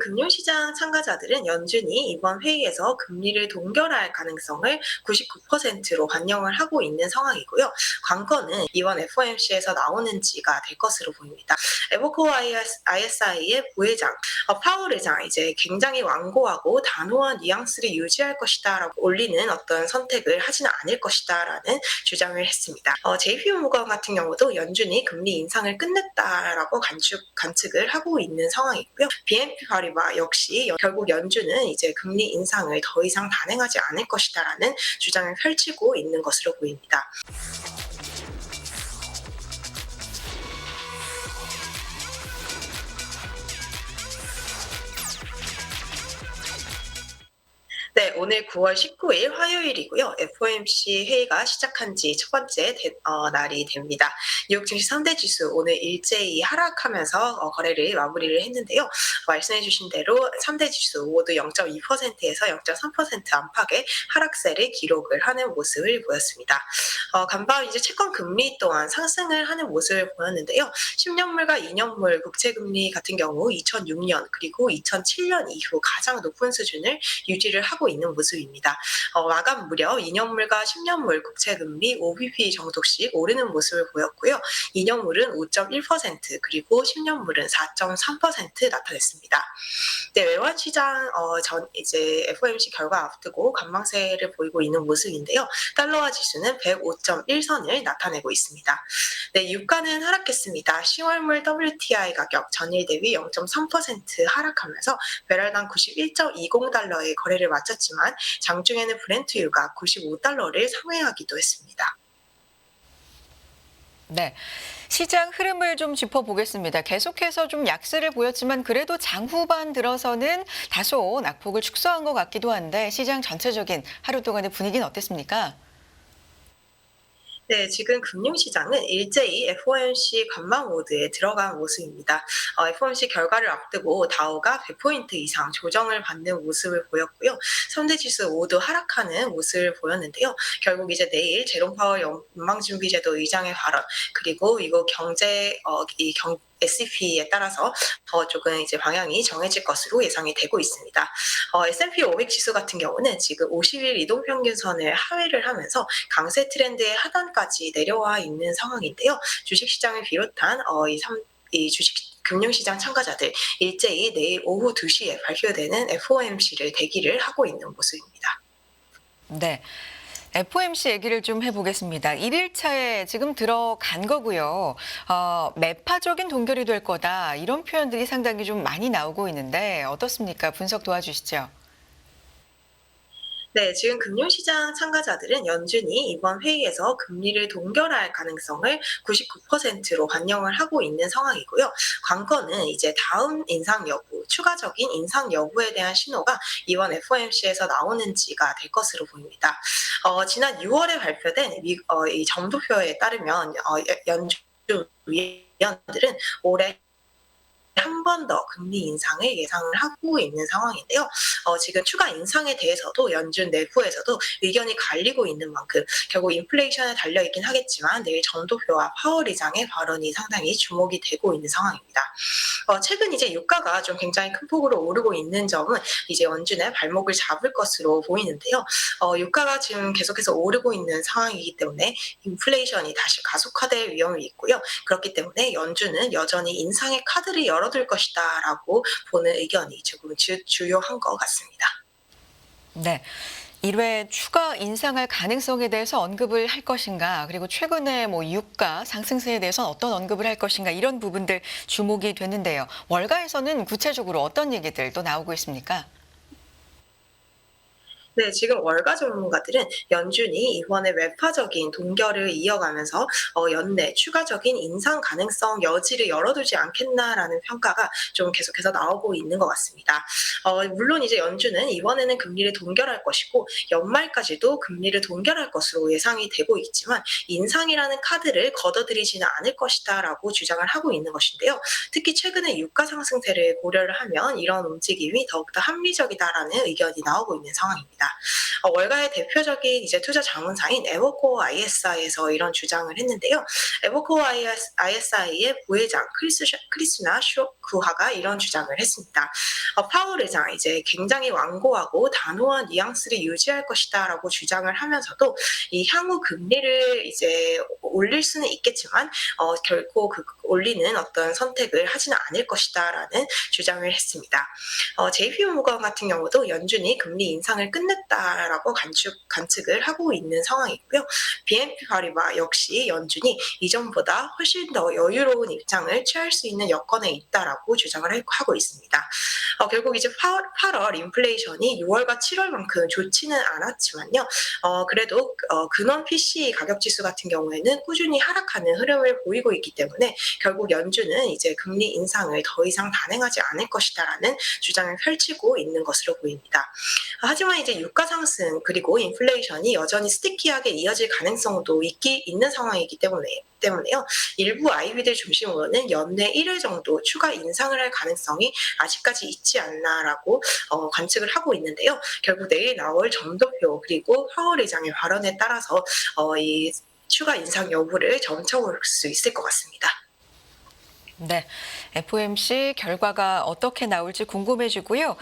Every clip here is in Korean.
금융시장 참가자들은 연준이 이번 회의에서 금리를 동결할 가능성을 99%로 반영을 하고 있는 상황이고요. 관건은 이번 FOMC에서 나오는지가 될 것으로 보입니다. 에버코어 ISI의 부회장 파월 의장 이제 굉장히 완고하고 단호한 뉘앙스를 유지할 것이다라고 올리는 어떤 선택을 하지는 않을 것이다라는 주장을 했습니다. JP 모건 같은 경우도 연준이 금리 인상을 끝냈다라고 관측을 하고 있는 상황이고요. BNP 파리바 역시 결국 연준은 이제 금리 인상을 더 이상 단행하지 않을 것이다라는 주장을 펼치고 있는 것으로 보입니다. 네, 오늘 9월 19일 화요일이고요. FOMC 회의가 시작한 지 첫 번째 날이 됩니다. 뉴욕 증시 3대 지수 오늘 일제히 하락하면서 거래를 마무리를 했는데요. 말씀해 주신 대로 3대 지수 모두 0.2%에서 0.3% 안팎의 하락세를 기록을 하는 모습을 보였습니다. 간밤 이제 채권 금리 또한 상승을 하는 모습을 보였는데요. 10년물과 2년물 국채금리 같은 경우 2006년 그리고 2007년 이후 가장 높은 수준을 유지를 하고 있는 모습입니다. 마감 무렵 2년물과 10년물 국채금리 5bp 정도씩 오르는 모습을 보였고요. 2년물은 5.1% 그리고 10년물은 4.3% 나타냈습니다. 네, 외환 시장 전 이제 FOMC 결과 앞두고 관망세를 보이고 있는 모습인데요. 달러화 지수는 105.1선을 나타내고 있습니다. 네, 유가는 하락했습니다. 10월물 WTI 가격 전일 대비 0.3% 하락하면서 배럴당 91.20달러의 거래를 마쳤지만 장중에는 브렌트유가 95달러를 상회하기도 했습니다. 네. 시장 흐름을 좀 짚어보겠습니다. 계속해서 좀 약세를 보였지만 그래도 장 후반 들어서는 다소 낙폭을 축소한 것 같기도 한데 시장 전체적인 하루 동안의 분위기는 어땠습니까? 네, 지금 금융시장은 일제히 FOMC 관망 모드에 들어간 모습입니다. FOMC 결과를 앞두고 다우가 100포인트 이상 조정을 받는 모습을 보였고요. 3대 지수 모두 하락하는 모습을 보였는데요. 결국 이제 내일 제롬 파월 연방준비제도 의장의 발언 그리고 이거 SEP에 따라서 조금 이제 방향이 정해질 것으로 예상이 되고 있습니다. S&P 500 지수 같은 경우는 지금 50일 이동평균선을 하회를 하면서 강세 트렌드의 하단까지 내려와 있는 상황인데요. 주식시장을 비롯한 이 주식 금융시장 참가자들 일제히 내일 오후 2시에 발표되는 FOMC를 대기를 하고 있는 모습입니다. 네. FOMC 얘기를 좀 해보겠습니다. 1일차에 지금 들어간 거고요. 매파적인 동결이 될 거다. 이런 표현들이 상당히 좀 많이 나오고 있는데 어떻습니까? 분석 도와주시죠. 네, 지금 금융시장 참가자들은 연준이 이번 회의에서 금리를 동결할 가능성을 99%로 반영을 하고 있는 상황이고요. 관건은 이제 다음 인상 여부, 추가적인 인상 여부에 대한 신호가 이번 FOMC에서 나오는지가 될 것으로 보입니다. 지난 6월에 발표된 이 점도표에 따르면 연준 위원들은 올해 한 번 더 금리 인상을 예상을 하고 있는 상황인데요. 지금 추가 인상에 대해서도 연준 내부에서도 의견이 갈리고 있는 만큼 결국 인플레이션에 달려있긴 하겠지만 내일 점도표와 파월 의장의 발언이 상당히 주목이 되고 있는 상황입니다. 최근 이제 유가가 좀 굉장히 큰 폭으로 오르고 있는 점은 이제 연준의 발목을 잡을 것으로 보이는데요. 유가가 지금 계속해서 오르고 있는 상황이기 때문에 인플레이션이 다시 가속화될 위험이 있고요. 그렇기 때문에 연준은 여전히 인상의 카드를 열어둘 것이다라고 보는 의견이 조금 주요한 것 같습니다. 네. 1회 추가 인상할 가능성에 대해서 언급을 할 것인가, 그리고 최근에 유가 상승세에 대해서는 어떤 언급을 할 것인가, 이런 부분들 주목이 됐는데요. 월가에서는 구체적으로 어떤 얘기들 또 나오고 있습니까? 네, 지금 월가 전문가들은 연준이 이번에 매파적인 동결을 이어가면서 연내 추가적인 인상 가능성 여지를 열어두지 않겠나라는 평가가 좀 계속해서 나오고 있는 것 같습니다. 물론 이제 연준은 이번에는 금리를 동결할 것이고 연말까지도 금리를 동결할 것으로 예상이 되고 있지만 인상이라는 카드를 걷어들이지는 않을 것이다라고 주장을 하고 있는 것인데요. 특히 최근에 유가 상승세를 고려를 하면 이런 움직임이 더욱더 합리적이다라는 의견이 나오고 있는 상황입니다. 월가의 대표적인 이제 투자 자문사인 에버코어 ISI에서 이런 주장을 했는데요. 에버코어 ISI의 부회장 크리스나 구하가 이런 주장을 했습니다. 파월 의장 이제 굉장히 완고하고 단호한 뉘앙스를 유지할 것이다라고 주장을 하면서도 이 향후 금리를 이제 올릴 수는 있겠지만 결코 올리는 어떤 선택을 하지는 않을 것이다라는 주장을 했습니다. JP 모건 같은 경우도 연준이 금리 인상을 끝냈다라고 관측을 하고 있는 상황이고요. BNP 파리바 역시 연준이 이전보다 훨씬 더 여유로운 입장을 취할 수 있는 여건에 있다라고 주장을 하고 있습니다. 결국 이제 8월 인플레이션이 6월과 7월만큼 좋지는 않았지만요. 그래도 근원 PCE 가격 지수 같은 경우에는 꾸준히 하락하는 흐름을 보이고 있기 때문에 결국 연준은 이제 금리 인상을 더 이상 단행하지 않을 것이다라는 주장을 펼치고 있는 것으로 보입니다. 하지만 이제 유가 상승 그리고 인플레이션이 여전히 스티키하게 이어질 가능성도 있는 상황이기 때문에요. 일부 IB들 중심으로는 연내 1회 정도 추가 인상을 할 가능성이 아직까지 있지 않나라고 관측을 하고 있는데요. 결국 내일 나올 점도표 그리고 파월 의장의 발언에 따라서 이 추가 인상 여부를 점쳐볼 수 있을 것 같습니다. 네, FOMC 결과가 어떻게 나올지 궁금해지고요.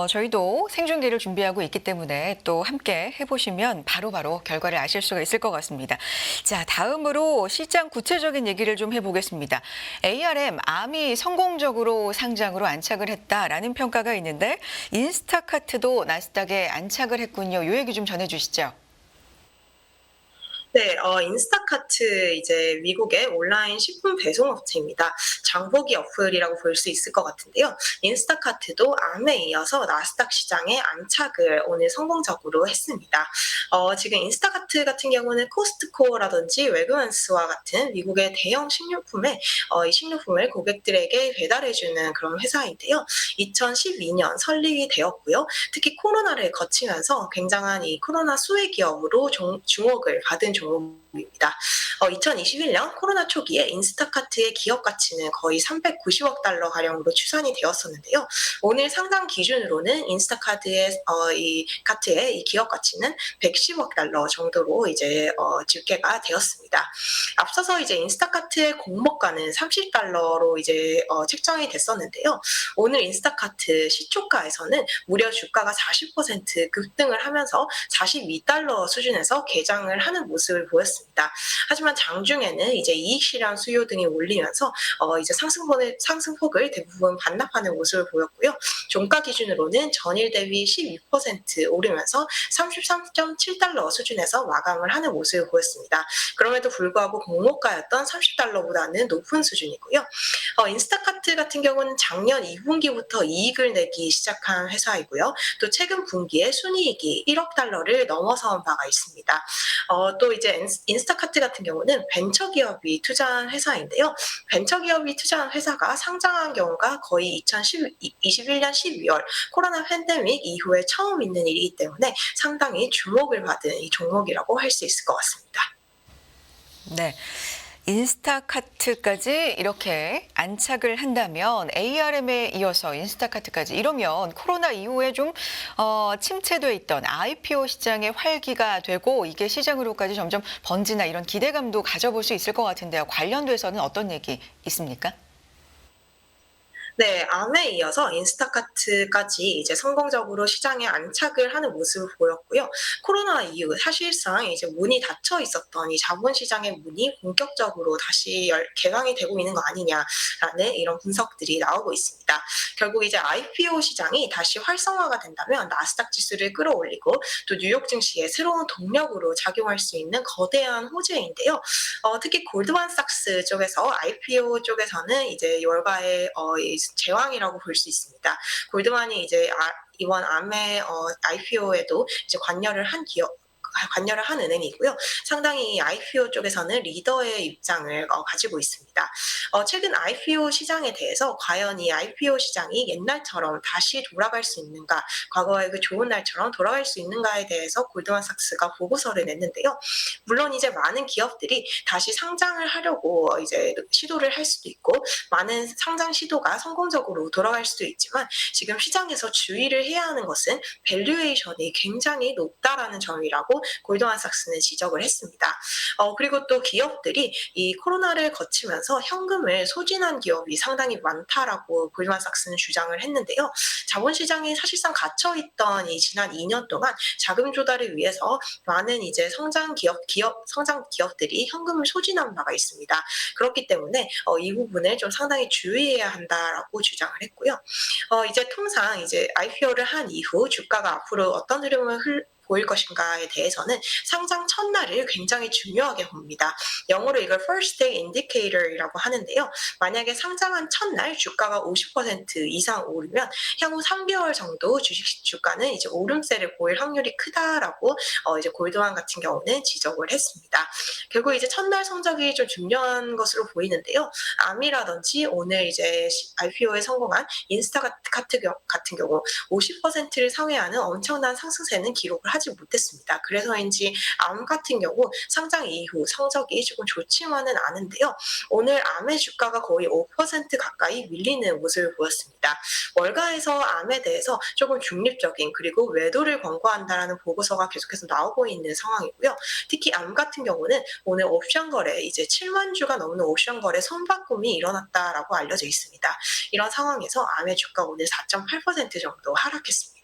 저희도 생중계를 준비하고 있기 때문에 또 함께 해보시면 바로바로 결과를 아실 수가 있을 것 같습니다. 자, 다음으로 시장 구체적인 얘기를 좀 해보겠습니다. ARM, 암이 성공적으로 상장으로 안착을 했다라는 평가가 있는데 인스타카트도 나스닥에 안착을 했군요. 이 얘기 좀 전해주시죠. 네, 인스타카트 이제 미국의 온라인 식품 배송 업체입니다. 장보기 어플이라고 볼 수 있을 것 같은데요. 인스타카트도 암에 이어서 나스닥 시장에 안착을 오늘 성공적으로 했습니다. 지금 인스타카트 같은 경우는 코스트코라든지 웨그먼스와 같은 미국의 대형 이 식료품을 고객들에게 배달해주는 그런 회사인데요. 2012년 설립이 되었고요. 특히 코로나를 거치면서 굉장한 이 코로나 수혜 기업으로 주목을 받은 종목입니다. 2021년 코로나 초기에 인스타카트의 기업 가치는 거의 390억 달러 가량으로 추산이 되었었는데요. 오늘 상장 기준으로는 인스타카트의 이 기업 가치는 110억 달러 정도로 이제 집계가 되었습니다. 앞서서 이제 인스타카트의 공모가는 30달러로 이제 책정이 됐었는데요. 오늘 인스타카트 시초가에서는 무려 주가가 40% 급등을 하면서 42달러 수준에서 개장을 하는 모습을 보였습니다. 하지만 장중에는 이제 이익 실현 수요 등이 올리면서 이제 상승폭을 대부분 반납하는 모습을 보였고요. 종가 기준으로는 전일 대비 12% 오르면서 33.7달러 수준에서 마감을 하는 모습을 보였습니다. 그럼에도 불구하고 공모가였던 30달러보다는 높은 수준이고요. 인스타카트 같은 경우는 작년 2분기부터 이익을 내기 시작한 회사이고요. 또 최근 분기에 순이익이 1억 달러를 넘어선 바가 있습니다. 또 이제 인스타카트 같은 경우는 벤처기업이 투자한 회사인데요. 벤처기업이 투자한 회사가 상장한 경우가 거의 2021년 12월 코로나 팬데믹 이후에 처음 있는 일이기 때문에 상당히 주목을 받은 이 종목이라고 할 수 있을 것 같습니다. 네. 인스타카트까지 이렇게 안착을 한다면 ARM에 이어서 인스타카트까지 이러면 코로나 이후에 좀 침체돼 있던 IPO 시장의 활기가 되고 이게 시장으로까지 점점 번지나 이런 기대감도 가져볼 수 있을 것 같은데요. 관련돼서는 어떤 얘기 있습니까? 네, 암에 이어서 인스타카트까지 이제 성공적으로 시장에 안착을 하는 모습을 보였고요. 코로나 이후 사실상 이제 문이 닫혀 있었던 이 자본시장의 문이 본격적으로 다시 개방이 되고 있는 거 아니냐라는 이런 분석들이 나오고 있습니다. 결국 이제 IPO 시장이 다시 활성화가 된다면 나스닥 지수를 끌어올리고 또 뉴욕 증시의 새로운 동력으로 작용할 수 있는 거대한 호재인데요. 특히 골드만삭스 쪽에서 IPO 쪽에서는 이제 월가의 제왕이라고 볼 수 있습니다. 골드만이 이제 이번 암의 IPO에도 이제 관여를 한 은행이고요. 상당히 IPO 쪽에서는 리더의 입장을 가지고 있습니다. 최근 IPO 시장에 대해서 과연 이 IPO 시장이 옛날처럼 다시 돌아갈 수 있는가, 과거의 그 좋은 날처럼 돌아갈 수 있는가에 대해서 골드만삭스가 보고서를 냈는데요. 물론 이제 많은 기업들이 다시 상장을 하려고 이제 시도를 할 수도 있고, 많은 상장 시도가 성공적으로 돌아갈 수도 있지만 지금 시장에서 주의를 해야 하는 것은 밸류에이션이 굉장히 높다라는 점이라고 골드만삭스는 지적을 했습니다. 그리고 또 기업들이 이 코로나를 거치면서 현금을 소진한 기업이 상당히 많다라고 골드만삭스는 주장을 했는데요. 자본시장이 사실상 갇혀있던 이 지난 2년 동안 자금 조달을 위해서 많은 이제 성장 기업들이 현금을 소진한 바가 있습니다. 그렇기 때문에 이 부분을 좀 상당히 주의해야 한다라고 주장을 했고요. 이제 통상 이제 IPO를 한 이후 주가가 앞으로 어떤 흐름을 보일 것인가에 대해서는 상장 첫날을 굉장히 중요하게 봅니다. 영어로 이걸 first day indicator이라고 하는데요. 만약에 상장한 첫날 주가가 50% 이상 오르면 향후 3개월 정도 주식 주가는 이제 오름세를 보일 확률이 크다라고 이제 골드만 같은 경우는 지적을 했습니다. 결국 이제 첫날 성적이 좀 중요한 것으로 보이는데요. 아미라든지 오늘 이제 IPO에 성공한 인스타카트 같은 경우 50%를 상회하는 엄청난 상승세는 기록을 하지 못했습니다. 그래서인지 암 같은 경우 상장 이후 성적이 조금 좋지만은 않은데요. 오늘 암의 주가가 거의 5% 가까이 밀리는 모습을 보였습니다. 월가에서 암에 대해서 조금 중립적인 그리고 외도를 권고한다라는 보고서가 계속해서 나오고 있는 상황이고요. 특히 암 같은 경우는 오늘 옵션 거래 이제 7만 주가 넘는 옵션 거래 손바꿈이 일어났다라고 알려져 있습니다. 이런 상황에서 암의 주가 오늘 4.8% 정도 하락했습니다.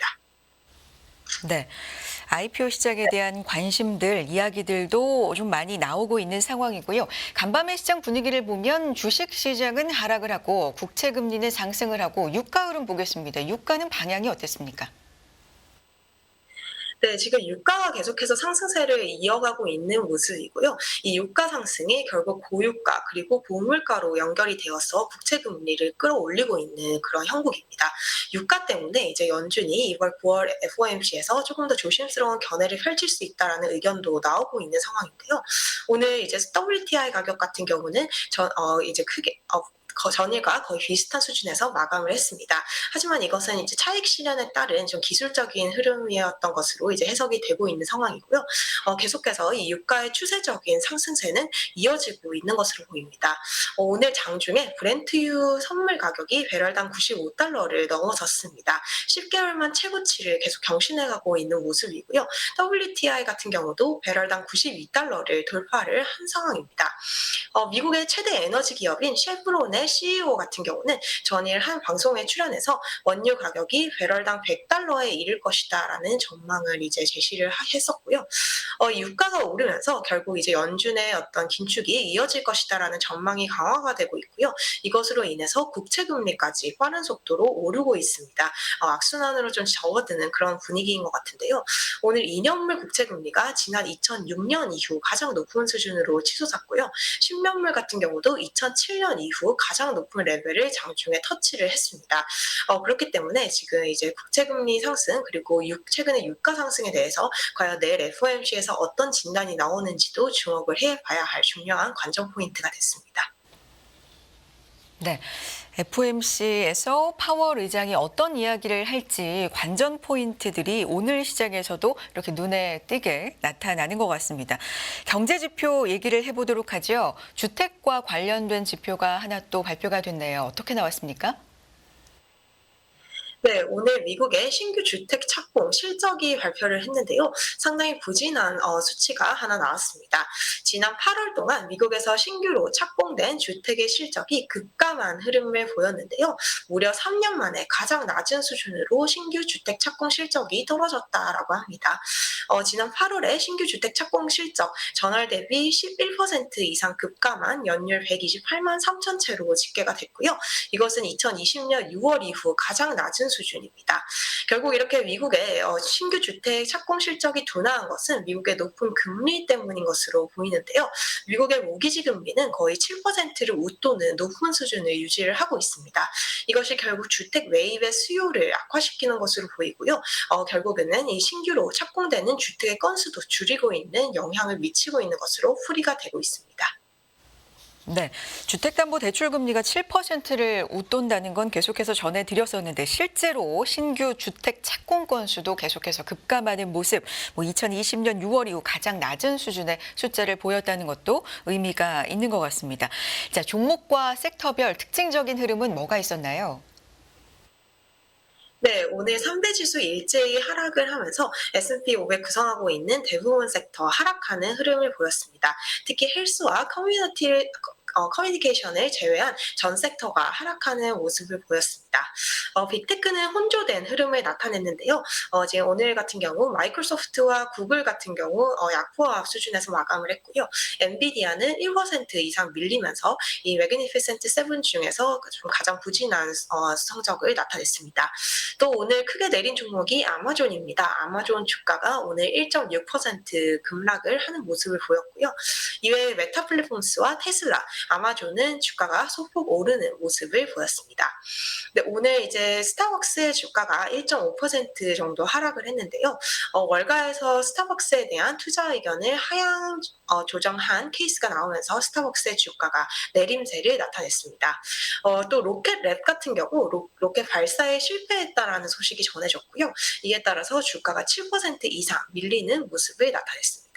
네. IPO 시장에 대한 관심들, 이야기들도 좀 많이 나오고 있는 상황이고요. 간밤의 시장 분위기를 보면 주식 시장은 하락을 하고 국채 금리는 상승을 하고 유가 흐름 보겠습니다. 유가는 방향이 어땠습니까? 네, 지금 유가가 계속해서 상승세를 이어가고 있는 모습이고요. 이 유가 상승이 결국 고유가 그리고 고물가로 연결이 되어서 국채 금리를 끌어올리고 있는 그런 형국입니다. 유가 때문에 이제 연준이 이번 9월 FOMC에서 조금 더 조심스러운 견해를 펼칠 수 있다라는 의견도 나오고 있는 상황인데요. 오늘 이제 WTI 가격 같은 경우는 이제 크게 전일과 거의 비슷한 수준에서 마감을 했습니다. 하지만 이것은 이제 차익 실현에 따른 좀 기술적인 흐름이었던 것으로 이제 해석이 되고 있는 상황이고요. 계속해서 이 유가의 추세적인 상승세는 이어지고 있는 것으로 보입니다. 오늘 장중에 브렌트유 선물 가격이 배럴당 95달러를 넘어섰습니다. 10개월만 최고치를 계속 경신해가고 있는 모습이고요. WTI 같은 경우도 배럴당 92달러를 돌파를 한 상황입니다. 미국의 최대 에너지 기업인 셰브론의 CEO 같은 경우는 전일 한 방송에 출연해서 원유 가격이 배럴당 100달러에 이를 것이다라는 전망을 이제 제시를 했었고요. 유가가 오르면서 결국 이제 연준의 어떤 긴축이 이어질 것이다라는 전망이 강화가 되고 있고요. 이것으로 인해서 국채 금리까지 빠른 속도로 오르고 있습니다. 악순환으로 좀 접어드는 그런 분위기인 것 같은데요. 오늘 2년물 국채 금리가 지난 2006년 이후 가장 높은 수준으로 치솟았고요. 10년물 같은 경우도 2007년 이후 가장 높은 레벨을 장중에 터치를 했습니다. 그렇기 때문에 지금 이제 국채금리 상승 그리고 최근의 유가 상승에 대해서 과연 내일 FOMC에서 어떤 진단이 나오는지도 주목을 해봐야 할 중요한 관전 포인트가 됐습니다. 네. FOMC에서 파월 의장이 어떤 이야기를 할지 관전 포인트들이 오늘 시장에서도 이렇게 눈에 띄게 나타나는 것 같습니다. 경제 지표 얘기를 해보도록 하죠. 주택과 관련된 지표가 하나 또 발표가 됐네요. 어떻게 나왔습니까? 네, 오늘 미국의 신규 주택 착공 실적이 발표를 했는데요. 상당히 부진한 수치가 하나 나왔습니다. 지난 8월 동안 미국에서 신규로 착공된 주택의 실적이 급감한 흐름을 보였는데요. 무려 3년 만에 가장 낮은 수준으로 신규 주택 착공 실적이 떨어졌다라고 합니다. 지난 8월에 신규 주택 착공 실적 전월 대비 11% 이상 급감한 연율 128만 3천 채로 집계가 됐고요. 이것은 2020년 6월 이후 가장 낮은 수준입니다. 결국 이렇게 미국의 신규 주택 착공 실적이 둔화한 것은 미국의 높은 금리 때문인 것으로 보이는데요. 미국의 모기지 금리는 거의 7%를 웃도는 높은 수준을 유지를 하고 있습니다. 이것이 결국 주택 매입의 수요를 악화시키는 것으로 보이고요. 결국에는 이 신규로 착공되는 주택의 건수도 줄이고 있는 영향을 미치고 있는 것으로 풀이가 되고 있습니다. 네, 주택담보대출금리가 7%를 웃돈다는 건 계속해서 전해드렸었는데 실제로 신규 주택 착공 건수도 계속해서 급감하는 모습, 2020년 6월 이후 가장 낮은 수준의 숫자를 보였다는 것도 의미가 있는 것 같습니다. 자, 종목과 섹터별 특징적인 흐름은 뭐가 있었나요? 네, 네, 오늘 3대 지수 일제히 하락을 하면서 S&P 500 구성하고 있는 대부분 섹터 하락하는 흐름을 보였습니다. 특히 헬스와 커뮤니케이션을 제외한 전 섹터가 하락하는 모습을 보였습니다. 빅테크는 혼조된 흐름을 나타냈는데요. 지금 오늘 같은 경우 마이크로소프트와 구글 같은 경우 약보합 수준에서 마감을 했고요. 엔비디아는 1% 이상 밀리면서 이 매그니피센트 세븐 중에서 좀 가장 부진한 성적을 나타냈습니다. 또 오늘 크게 내린 종목이 아마존입니다. 아마존 주가가 오늘 1.6% 급락을 하는 모습을 보였고요. 이외에 메타 플랫폼스와 테슬라, 아마존은 주가가 소폭 오르는 모습을 보였습니다. 네, 오늘 이제 스타벅스의 주가가 1.5% 정도 하락을 했는데요. 월가에서 스타벅스에 대한 투자 의견을 하향 조정한 케이스가 나오면서 스타벅스의 주가가 내림세를 나타냈습니다. 또 로켓랩 같은 경우 로켓 발사에 실패했다라는 소식이 전해졌고요. 이에 따라서 주가가 7% 이상 밀리는 모습을 나타냈습니다.